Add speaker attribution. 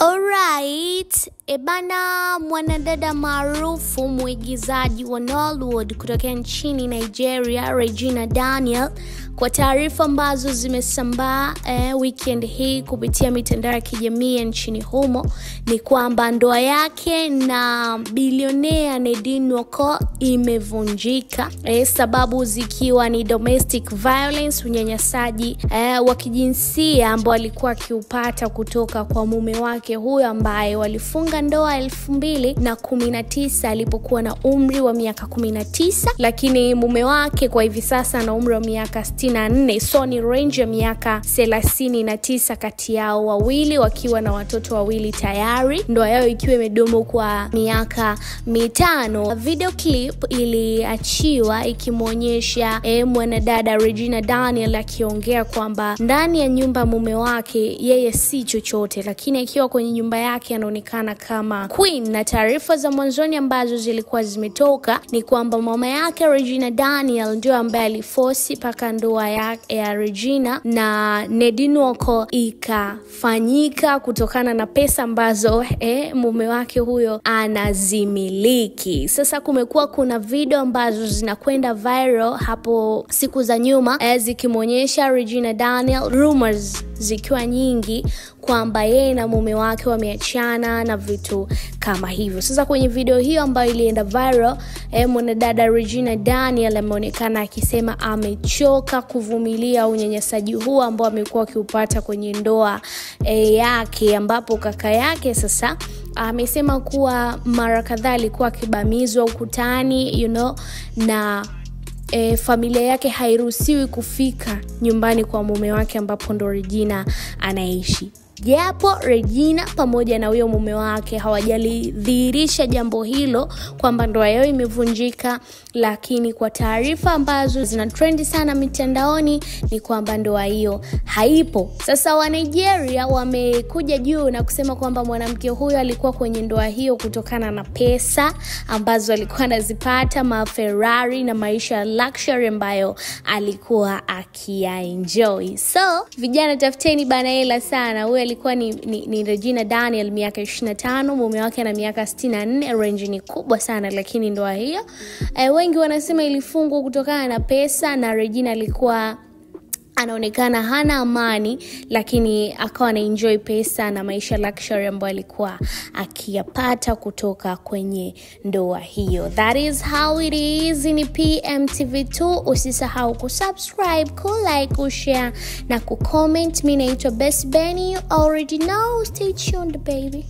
Speaker 1: Alright, ebana mwanadada maarufu mwigizaji wa Nollywood kutoka nchini Nigeria, Regina Daniel, kwa taarifa ambazo zimesambaa weekend hii kupitia mitandao ya kijamii nchini humo, ni kwamba ndoa yake na bilionea Nadine Nwoko imevunjika, sababu zikiwa ni domestic violence, unyanyasaji wa kijinsia ambao alikuwa akiupata kutoka kwa mume wake huyo ambaye walifunga ndoa 2019 alipokuwa na umri wa miaka 19, lakini mume wake kwa hivi sasa ana umri wa miaka 64, so ni range ya miaka 39 kati yao wawili, wakiwa na watoto wawili tayari, ndoa yao ikiwa imedumu kwa miaka 5. Video clip iliachiwa ikimuonyesha mwanadada Regina Daniel akiongea kwamba ndani ya nyumba mume wake yeye si chochote, lakini akiwa kwenye nyumba yake anaonekana kama queen. Na taarifa za mwanzoni ambazo zilikuwa zimetoka ni kwamba mama yake Regina Daniel ndio ambaye aliforce paka ndoa ya Regina na Nadine Nwoko ikafanyika kutokana na pesa ambazo mume wake huyo anazimiliki. Sasa kumekuwa kuna video ambazo zinakwenda viral hapo siku za nyuma zikimuonyesha Regina Daniel, rumors zikiwa nyingi kwamba yeye na mume wake wameachana na vitu kama hivyo. Sasa kwenye video hiyo ambayo ilienda viral, mwanadada Regina Daniel ameonekana akisema amechoka kuvumilia unyanyasaji huu ambao amekuwa akiupata kwenye ndoa yake, ambapo kaka yake sasa amesema kuwa mara kadhaa alikuwa akibamizwa ukutani, na familia yake hairuhusiwi kufika nyumbani kwa mume wake ambapo ndo Regina anaishi. Japo Regina pamoja na huyo mume wake hawajalidhihirisha jambo hilo kwamba ndoa yao imevunjika, lakini kwa taarifa ambazo zina trend sana mitandaoni ni kwamba ndoa hiyo haipo. Sasa wa Nigeria wamekuja juu na kusema kwamba mwanamke huyo alikuwa kwenye ndoa hiyo kutokana na pesa ambazo alikuwa anazipata, Ferrari na maisha ya luxury ambayo alikuwa akienjoy. So vijana tafuteni bana hela sana. Huyo alikuwa ni Regina Daniel, miaka 25, mume wake na miaka 64, range ni kubwa sana, lakini ndoa hiyo wengi wanasema ilifungwa kutokana na pesa, na Regina alikuwa anaonekana hana amani, lakini akawa anaenjoy pesa na maisha luxury ambayo alikuwa akiyapata kutoka kwenye ndoa hiyo. That is how it is in PMTV2. Usisahau kusubscribe, kulike, kushare na kucomment. Mimi naitwa Best Benny, you already know. Stay tuned baby.